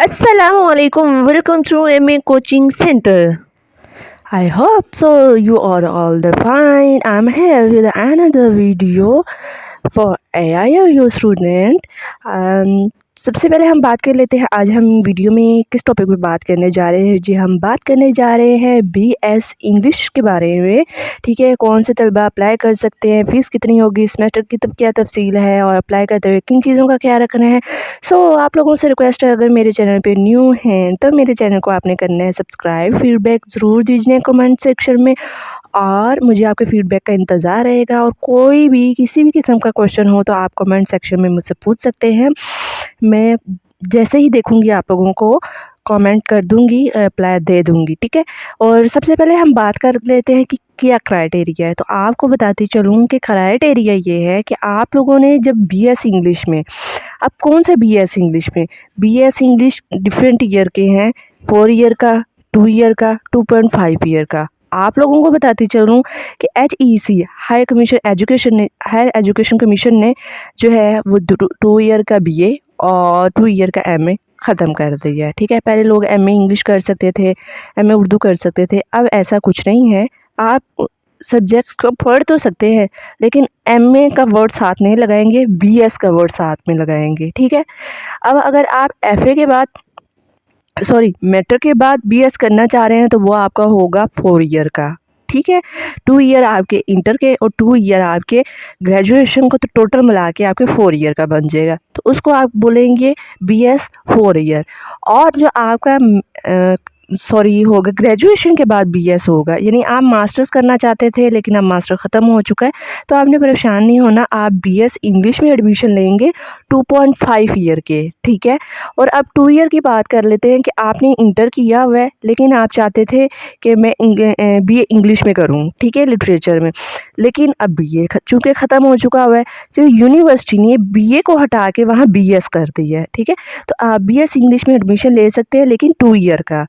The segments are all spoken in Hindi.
Assalamualaikum. Welcome to MA Coaching Center. I hope so. You are all the fine. I'm here with another video for AIOU student. सबसे पहले हम बात कर लेते हैं आज हम वीडियो में किस टॉपिक पे बात करने जा रहे हैं। जी हम बात करने जा रहे हैं BS इंग्लिश के बारे में। ठीक है, कौन से तलबा अप्लाई कर सकते हैं, फ़ीस कितनी होगी, सेमेस्टर की तब क्या तफसील है और अप्लाई करते हुए किन चीज़ों का ख्याल रखना है। आप लोगों से रिक्वेस्ट है, अगर मेरे चैनल पे न्यू हैं तो मेरे चैनल को आपने करना है सब्सक्राइब। फीडबैक ज़रूर दीजिए कमेंट सेक्शन में और मुझे आपके फीडबैक का इंतज़ार रहेगा। और कोई भी किसी भी किस्म का क्वेश्चन हो तो आप कमेंट सेक्शन में मुझसे पूछ सकते हैं। मैं जैसे ही देखूँगी आप लोगों को कमेंट कर दूँगी, रिप्लाई दे दूँगी। ठीक है, और सबसे पहले हम बात कर लेते हैं कि क्या क्राइटेरिया है। तो आपको बताती चलूँ कि क्राइटेरिया ये है कि आप लोगों ने जब BS इंग्लिश में, अब कौन से BS इंग्लिश में, BS इंग्लिश डिफरेंट ईयर के हैं, 4 ईयर का, 2 ईयर का, 2.5 ईयर का। आप लोगों को बताती चलूँ कि HEC हायर एजुकेशन कमीशन ने जो है वो 2 ईयर का BA और 2 ईयर का MA ख़त्म कर दिया है। ठीक है, पहले लोग MA इंग्लिश कर सकते थे, MA उर्दू कर सकते थे, अब ऐसा कुछ नहीं है। आप सब्जेक्ट्स को पढ़ तो सकते हैं लेकिन MA का वर्ड साथ नहीं लगाएंगे, BS का वर्ड साथ में लगाएंगे। ठीक है, अब अगर आप FA के बाद मैट्रिक के बाद BS करना चाह रहे हैं तो वो आपका होगा 4 ईयर का। ठीक है, 2 ईयर आपके इंटर के और 2 ईयर आपके ग्रेजुएशन को, तो टोटल मिला के आपके 4 ईयर का बन जाएगा। तो उसको आप बोलेंगे BS 4 ईयर। और जो आपका होगा ग्रेजुएशन के बाद BS होगा, यानी आप मास्टर्स करना चाहते थे लेकिन अब मास्टर ख़त्म हो चुका है तो आपने परेशान नहीं होना, आप BS इंग्लिश में एडमिशन लेंगे 2.5 ईयर के। ठीक है, और अब 2 ईयर की बात कर लेते हैं कि आपने इंटर किया हुआ है लेकिन आप चाहते थे कि मैं BA इंग्लिश में करूं, ठीक है, लिटरेचर में, लेकिन अब BA चूँकि ख़त्म हो चुका हुआ है तो यूनिवर्सिटी ने BA को हटा के वहाँ BS कर दिया है। ठीक है, तो आप BS इंग्लिश में एडमिशन ले सकते हैं लेकिन 2 ईयर का।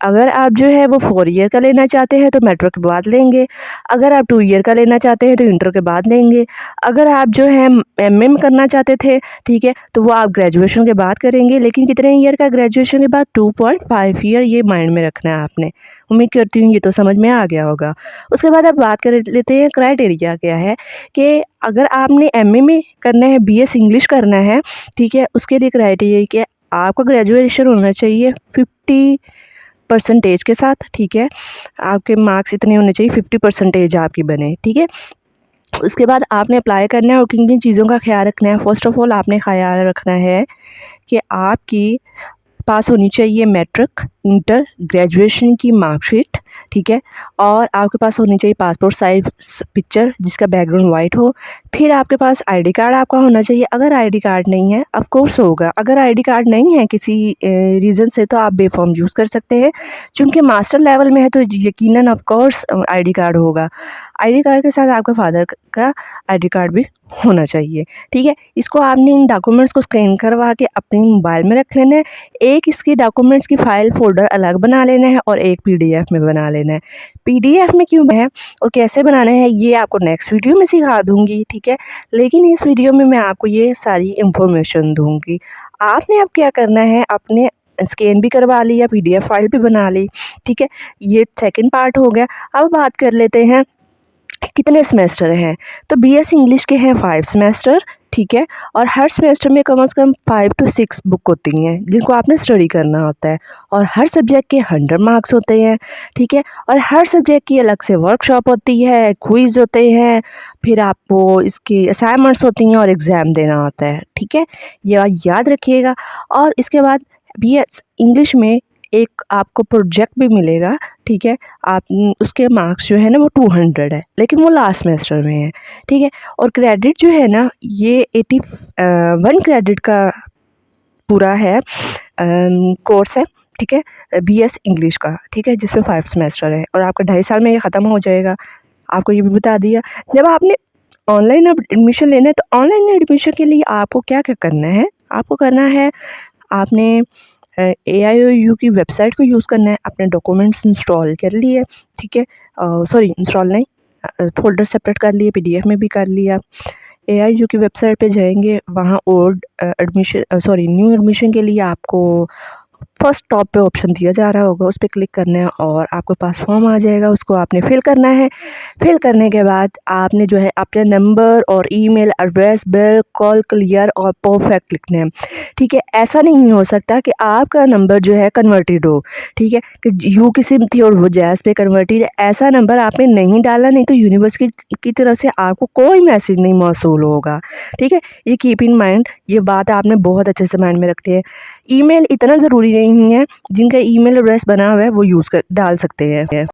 अगर आप जो है वो 4 ईयर का लेना चाहते हैं तो मेट्रिक के बाद लेंगे, अगर आप 2 ईयर का लेना चाहते हैं तो इंटर के बाद लेंगे, अगर आप जो है MA में करना चाहते थे, ठीक है, तो वो आप ग्रेजुएशन के बाद करेंगे। लेकिन कितने ईयर का ग्रेजुएशन के बाद? 2.5 ईयर, ये माइंड में रखना है आपने। उम्मीद करती हूँ ये तो समझ में आ गया होगा। उसके बाद अब बात कर लेते हैं क्राइटेरिया क्या है कि अगर आपने MA में करना है, BS इंग्लिश करना है, ठीक है, उसके लिए क्राइटेरिया क्या, आपका ग्रेजुएशन होना चाहिए 50% के साथ। ठीक है, आपके मार्क्स इतने होने चाहिए, 50% आपकी बने। ठीक है, उसके बाद आपने अप्लाई करना है और किन किन चीज़ों का ख्याल रखना है। फर्स्ट ऑफ ऑल आपने ख्याल रखना है कि आपकी पास होनी चाहिए मैट्रिक, इंटर, ग्रेजुएशन की मार्कशीट। ठीक है, और आपके पास होनी चाहिए पासपोर्ट साइज पिक्चर जिसका बैकग्राउंड वाइट हो। फिर आपके पास ID कार्ड आपका होना चाहिए। अगर ID कार्ड नहीं है, ऑफ कोर्स होगा, अगर ID कार्ड नहीं है किसी रीज़न से तो आप बेफॉर्म यूज़ कर सकते हैं। चूँकि मास्टर लेवल में है तो यकीनन ऑफ कोर्स ID कार्ड होगा। ID कार्ड के साथ आपके फादर का ID कार्ड भी होना चाहिए। ठीक है, इसको आपने इन डॉक्यूमेंट्स को स्कैन करवा के अपने मोबाइल में रख लेना है। एक इसकी डॉक्यूमेंट्स की फ़ाइल फ़ोल्डर अलग बना लेना है और एक PDF में बना लेना है। PDF में क्यों है और कैसे बनाना है ये आपको नेक्स्ट वीडियो में सिखा दूँगी। ठीक है, लेकिन इस वीडियो में मैं आपको ये सारी इन्फॉर्मेशन दूँगी। आपने अब क्या करना है, अपने स्कैन भी करवा लिया, PDF फाइल भी बना ली। ठीक है, ये सेकंड पार्ट हो गया। अब बात कर लेते हैं कितने सेमेस्टर हैं। तो BS इंग्लिश के हैं 5 सेमेस्टर। ठीक है, और हर सेमेस्टर में कम से कम 5 to 6 बुक होती हैं जिनको आपने स्टडी करना होता है और हर सब्जेक्ट के 100 मार्क्स होते हैं। ठीक है, और हर सब्जेक्ट की अलग से वर्कशॉप होती है, क्विज़ होते हैं, फिर आपको इसकी असाइनमेंट्स होती हैं और एग्ज़ाम देना होता है। ठीक है, ये याद रखिएगा। और इसके बाद BS इंग्लिश में एक आपको प्रोजेक्ट भी मिलेगा। ठीक है, आप उसके मार्क्स जो है ना वो 200 है लेकिन वो लास्ट सेमेस्टर में है। ठीक है, और क्रेडिट जो है ना ये 1 क्रेडिट का पूरा है कोर्स है। ठीक है, BS इंग्लिश का। ठीक है, जिसमें 5 सेमेस्टर है और आपका 2.5 साल में ये ख़त्म हो जाएगा। आपको ये भी बता दिया। जब आपने ऑनलाइन एडमिशन लेना है तो ऑनलाइन एडमिशन के लिए आपको क्या क्या करना है, आपको करना है, आपने AIOU की वेबसाइट को यूज़ करना है। अपने डॉक्यूमेंट्स इंस्टॉल कर लिए। ठीक है, इंस्टॉल नहीं, फ़ोल्डर सेपरेट कर लिए, PDF में भी कर लिया। AIU की वेबसाइट पे जाएंगे, वहाँ न्यू एडमिशन के लिए आपको फर्स्ट टॉप पे ऑप्शन दिया जा रहा होगा, उस पर क्लिक करना है और आपके पास फॉर्म आ जाएगा, उसको आपने फिल करना है। फिल करने के बाद आपने जो है अपने नंबर और ईमेल एड्रेस बिल्कुल क्लियर और परफेक्ट लिखना है। ठीक है, ऐसा नहीं हो सकता कि आपका नंबर जो है कन्वर्टेड हो, ठीक है, कि यू की सिम थी और वो जैज़ पे कन्वर्टेड है, ऐसा नंबर आपने नहीं डाला, नहीं तो यूनिवर्सिटी की तरफ से आपको कोई मैसेज नहीं मौसूल होगा। ठीक है, ये कीप इन माइंड, ये बात आपने बहुत अच्छे से माइंड में रखनी है। ईमेल इतना ज़रूरी नहीं है, जिनका ईमेल एड्रेस बना हुआ है वो यूज़ कर डाल सकते हैं।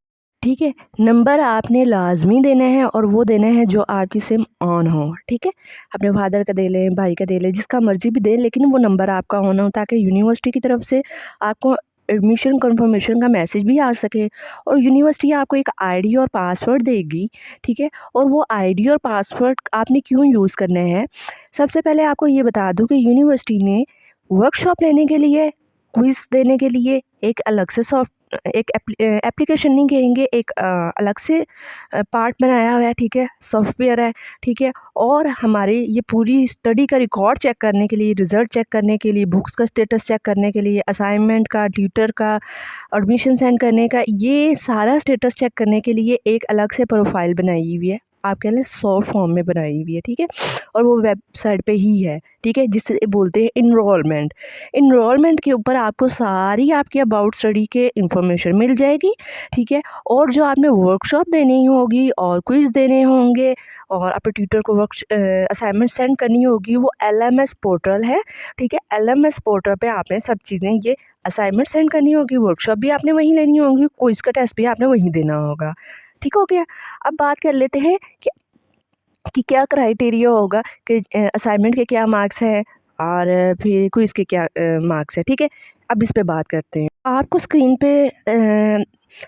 ठीक है, नंबर आपने लाजमी देना है और वो देना है जो आपकी सिम ऑन हो। ठीक है, अपने फादर का दे लें, भाई का दे लें, जिसका मर्जी भी दे, लेकिन वो नंबर आपका ऑन हो ताकि यूनिवर्सिटी की तरफ से आपको एडमिशन कंफर्मेशन का मैसेज भी आ सके। और यूनिवर्सिटी आपको एक आईडी और पासवर्ड देगी। ठीक है, और वो आईडी और पासवर्ड आपने क्यों यूज़ करने हैं, सबसे पहले आपको ये बता दूं कि यूनिवर्सिटी ने वर्कशॉप लेने के लिए, क्विज़ देने के लिए एक अलग से एक एप्लीकेशन नहीं कहेंगे, एक अलग से पार्ट बनाया हुआ है। ठीक है, सॉफ्टवेयर है। ठीक है, और हमारे ये पूरी स्टडी का रिकॉर्ड चेक करने के लिए, रिज़ल्ट चेक करने के लिए, बुक्स का स्टेटस चेक करने के लिए, असाइनमेंट का, ट्यूटर का, एडमिशन सेंड करने का, ये सारा स्टेटस चेक करने के लिए एक अलग से प्रोफाइल बनाई हुई है, आपके लिए सॉफ्ट फॉर्म में बनाई हुई है। ठीक है, और वो वेबसाइट पे ही है। ठीक है, जिसे बोलते हैं इनरोलमेंट। इनरोलमेंट के ऊपर आपको सारी आपकी अबाउट स्टडी के इंफॉर्मेशन मिल जाएगी। ठीक है, और जो आपने वर्कशॉप देनी होगी और क्विज़ देने होंगे और अपने ट्यूटर को असाइनमेंट सेंड करनी होगी, वो LMS पोर्टल है। ठीक है, LMS पोर्टल पे आपने सब चीज़ें, ये असाइनमेंट सेंड करनी होगी, वर्कशॉप भी आपने वहीं लेनी होगी, क्विज़ का टेस्ट भी आपने वहीं देना होगा। ठीक हो गया। अब बात कर लेते हैं कि क्या क्राइटेरिया होगा, कि असाइनमेंट के क्या मार्क्स हैं और फिर क्विज़ के क्या मार्क्स हैं। ठीक है, अब इस पे बात करते हैं। आपको स्क्रीन पे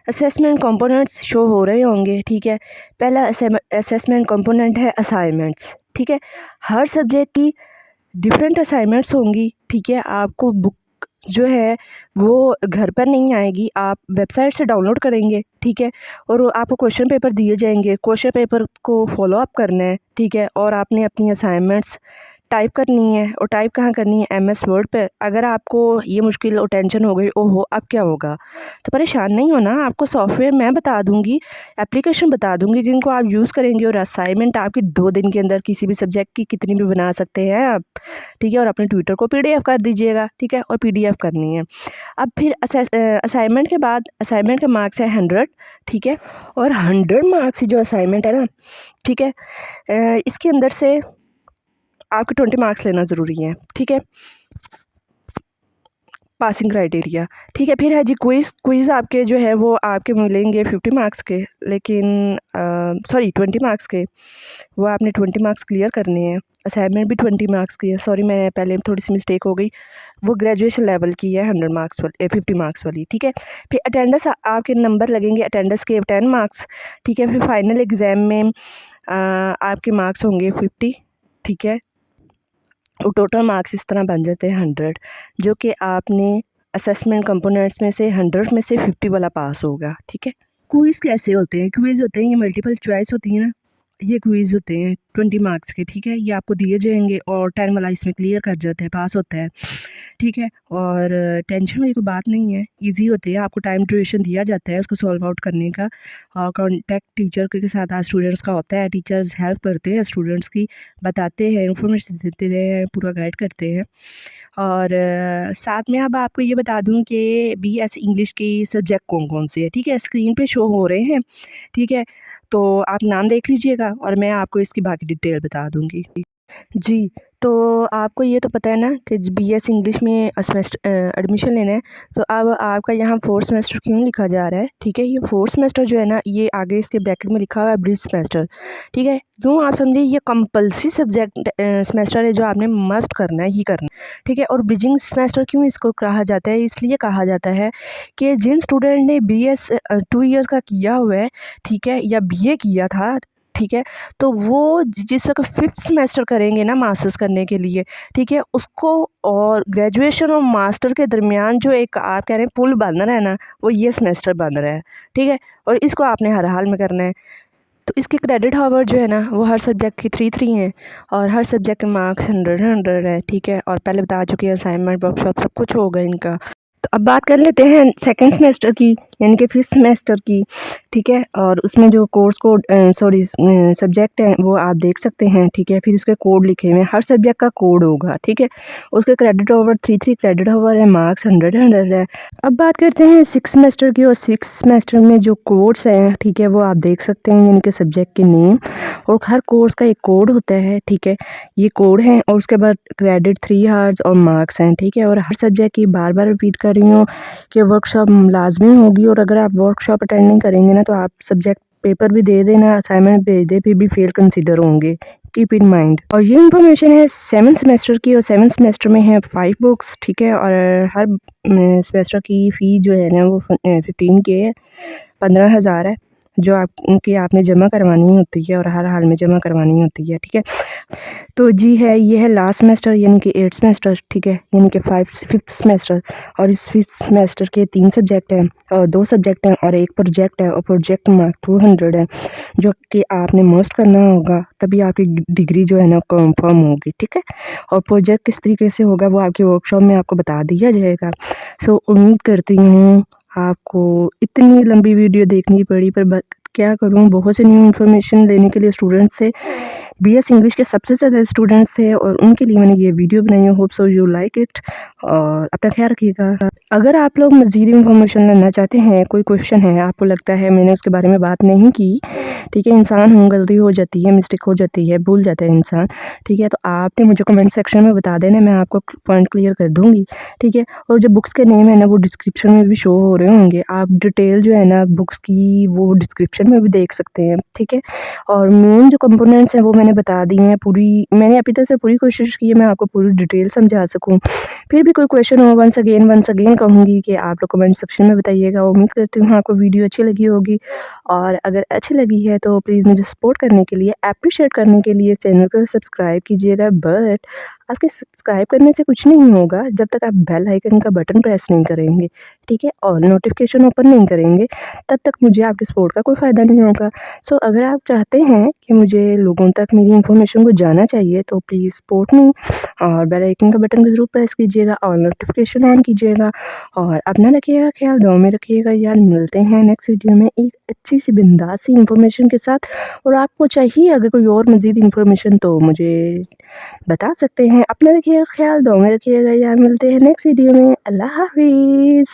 असेसमेंट कंपोनेंट्स शो हो रहे होंगे। ठीक है, पहला असेसमेंट कंपोनेंट है असाइनमेंट्स। ठीक है, हर सब्जेक्ट की डिफरेंट असाइनमेंट्स होंगी। ठीक है, आपको बुक जो है वो घर पर नहीं आएगी, आप वेबसाइट से डाउनलोड करेंगे। ठीक है, और आपको क्वेश्चन पेपर दिए जाएंगे, क्वेश्चन पेपर को फॉलो अप करना है। ठीक है, और आपने अपनी असाइनमेंट्स टाइप करनी है, और टाइप कहाँ करनी है, MS वर्ड पे। अगर आपको ये मुश्किल और टेंशन हो गई, ओहो अब क्या होगा, तो परेशान नहीं होना, आपको सॉफ्टवेयर मैं बता दूंगी, एप्लीकेशन बता दूंगी, जिनको आप यूज़ करेंगे और असाइनमेंट आपकी 2 दिन के अंदर किसी भी सब्जेक्ट की कितनी भी बना सकते हैं आप। ठीक है, और अपने ट्विटर को PDF कर दीजिएगा। ठीक है, और PDF करनी है। अब फिर असाइनमेंट के बाद असाइनमेंट के मार्क्स है 100। ठीक है, और 100 मार्क्स की जो असाइनमेंट है ना, ठीक है, इसके अंदर से आपके 20 मार्क्स लेना ज़रूरी है। ठीक है, पासिंग क्राइटेरिया। ठीक है, फिर है जी क्विज़। क्विज़ आपके जो है वो आपके मिलेंगे 50 मार्क्स के, लेकिन सॉरी 20 मार्क्स के, वो आपने 20 मार्क्स क्लियर करने हैं। असाइनमेंट भी 20 मार्क्स की है, सॉरी मैंने पहले थोड़ी सी मिस्टेक हो गई, वो ग्रेजुएशन लेवल की है 100 मार्क्स वाली, 50 मार्क्स वाली। ठीक है, फिर अटेंडेंस आपके नंबर लगेंगे, अटेंडेंस के 10 मार्क्स। ठीक है, फिर फाइनल एग्ज़ाम में आपके मार्क्स होंगे 50। ठीक है, और टोटल मार्क्स इस तरह बन जाते हैं 100, जो कि आपने असेसमेंट कंपोनेंट्स में से 100 में से 50 वाला पास होगा। ठीक है, क्विज़ कैसे होते हैं, क्विज़ होते हैं ये मल्टीपल चॉइस होती है ना, ये क्विज़ होते हैं 20 मार्क्स के। ठीक है, ये आपको दिए जाएंगे और 10 वाला इसमें क्लियर कर जाते हैं, पास होता है। ठीक है, और टेंशन वाली कोई बात नहीं है, इजी होते हैं, आपको टाइम ड्यूरेशन दिया जाता है उसको सॉल्व आउट करने का, और कॉन्टैक्ट टीचर के साथ आज स्टूडेंट्स का होता है, टीचर्स हेल्प करते हैं स्टूडेंट्स की, बताते हैं, इन्फॉर्मेशन देते हैं, पूरा गाइड करते हैं। और साथ में अब आपको ये बता दूं कि BS इंग्लिश की सब्जेक्ट कौन कौन से है। ठीक है, स्क्रीन पे शो हो रहे हैं। ठीक है, तो आप नाम देख लीजिएगा और मैं आपको इसकी बाकी डिटेल बता दूंगी। जी, तो आपको ये तो पता है ना कि BS इंग्लिश में एडमिशन लेना है, तो अब आपका यहाँ 4th सेमेस्टर क्यों लिखा जा रहा है। ठीक है, ये 4th सेमेस्टर जो है ना, ये आगे इसके ब्रैकेट में लिखा हुआ है ब्रिज सेमेस्टर। ठीक है, क्यों आप समझिए, ये कंपल्सरी सब्जेक्ट सेमेस्टर है जो आपने मस्ट करना है ही करना है। ठीक है, और ब्रिजिंग सेमेस्टर क्यों इसको कहा जाता है, इसलिए कहा जाता है कि जिन स्टूडेंट ने BS 2 ईयर का किया हुआ है, ठीक है, या BA किया था, ठीक है, तो वो जिस वक्त 5th सेमेस्टर करेंगे ना मास्टर्स करने के लिए, ठीक है, उसको और ग्रेजुएशन और मास्टर के दरमियान जो एक आप कह रहे हैं पुल बन रहा है ना, वो ये सेमेस्टर बन रहा है। ठीक है, और इसको आपने हर हाल में करना है। तो इसके क्रेडिट हावर जो है ना, वो हर सब्जेक्ट की 3 हैं, और हर सब्जेक्ट के मार्क्स 100 है। ठीक है, और पहले बता चुके हैं असाइनमेंट वर्कशॉप सब कुछ होगा इनका। तो अब बात कर लेते हैं सेकंड सेमेस्टर की, यानी कि फिफ्थ सेमेस्टर की, ठीक है। और उसमें जो कोर्स कोड सॉरी सब्जेक्ट हैं वो आप देख सकते हैं, ठीक है। फिर उसके कोड लिखे हुए हैं, हर सब्जेक्ट का कोड होगा, ठीक है। उसके क्रेडिट ओवर 3 क्रेडिट ओवर है, मार्क्स 100 है। अब बात करते हैं सिक्स सेमेस्टर की, और सिक्स सेमेस्टर में जो कोर्स हैं, ठीक है, वो आप देख सकते हैं, यानी कि सब्जेक्ट के नेम और हर कोर्स का एक कोड होता है, ठीक है। ये कोड है और उसके बाद क्रेडिट 3 आवर्स और मार्क्स हैं, ठीक है। और हर सब्जेक्ट की बार बार रिपीट कर रही हूँ कि वर्कशॉप लाजमी होगी, और अगर आप वर्कशॉप अटेंड नहीं करेंगे ना तो आप सब्जेक्ट पेपर भी दे देना, असाइनमेंट भेज दे, फिर भी फेल कंसिडर होंगे, कीप इन माइंड। और ये इन्फॉर्मेशन है सेवन सेमेस्टर की, और सेवन सेमेस्टर में है 5 बुक्स, ठीक है। और हर सेमेस्टर की फ़ी जो है ना वो 15K है, 15,000 है, जो आपने जमा करवानी होती है, और हर हाल में जमा करवानी होती है, ठीक है। तो जी है, ये है लास्ट सेमेस्टर, यानी कि 8th सेमेस्टर, ठीक है, यानी कि फिफ्थ सेमेस्टर। और इस फिफ्थ सेमेस्टर के 3 सब्जेक्ट हैं, और 2 सब्जेक्ट हैं और एक प्रोजेक्ट है, और प्रोजेक्ट मार्क 200 है, जो कि आपने मस्ट करना होगा, तभी आपकी डिग्री जो है ना कंफर्म होगी, ठीक है। और प्रोजेक्ट किस तरीके से होगा वो आपकी वर्कशॉप में आपको बता दिया जाएगा। सो उम्मीद करती हूँ आपको इतनी लंबी वीडियो देखनी पड़ी, पर क्या करूँ, बहुत से न्यू इन्फॉर्मेशन लेने के लिए स्टूडेंट्स से बीएस इंग्लिश के सबसे ज़्यादा स्टूडेंट्स थे, और उनके लिए मैंने ये वीडियो बनाई है। Hope so you like it, और अपना ख्याल रखिएगा। अगर आप लोग मज़ीद इन्फॉर्मेशन लेना चाहते हैं, कोई क्वेश्चन है, आपको लगता है मैंने उसके बारे में बात नहीं की, ठीक है, इंसान हूँ, गलती हो जाती है, मिस्टेक हो जाती है, भूल जाता है इंसान, ठीक है। तो आपने मुझे कमेंट सेक्शन में बता देना, मैं आपको पॉइंट क्लियर कर दूँगी, ठीक है। और जो बुक्स के नेम है ना वो डिस्क्रिप्शन में भी शो हो रहे होंगे, आप डिटेल जो है ना बुक्स की वो डिस्क्रिप्शन में भी देख सकते हैं, ठीक है। और मेन जो कंपोनेंट्स हैं वो मैंने बता दी हैं पूरी, मैंने अभी तक से पूरी कोशिश की है मैं आपको पूरी डिटेल समझा सकूं। फिर भी कोई क्वेश्चन हो, वंस अगेन कहूँगी कि आप लोग कमेंट सेक्शन में बताइएगा। उम्मीद करती हूँ आपको वीडियो अच्छी लगी होगी, और अगर अच्छी लगी है तो प्लीज़ मुझे सपोर्ट करने के लिए, अप्रिशिएट करने के लिए चैनल को सब्सक्राइब कीजिएगा। बट आपके सब्सक्राइब करने से कुछ नहीं होगा जब तक आप बेल आइकन का बटन प्रेस नहीं करेंगे, ठीक है, और नोटिफिकेशन ओपन नहीं करेंगे, तब तक मुझे आपके सपोर्ट का कोई फ़ायदा नहीं होगा। सो अगर आप चाहते हैं कि मुझे लोगों तक मेरी इन्फॉर्मेशन को जाना चाहिए तो प्लीज़ सपोर्ट मी, और बेल आइकन का बटन को ज़रूर प्रेस कीजिएगा और नोटिफिकेशन ऑन कीजिएगा। और अपना रखिएगा ख्याल, दुआ में रखिएगा यार। मिलते हैं नेक्स्ट वीडियो में एक अच्छी सी बिंदास सी इन्फॉर्मेशन के साथ। और आपको चाहिए अगर कोई और मज़ीद इन्फॉर्मेशन तो मुझे बता सकते हैं। अपना रखिएगा ख्याल, दुआ में रखिएगा यार। मिलते हैं नेक्स्ट वीडियो में। अल्लाह हाफ़िज़।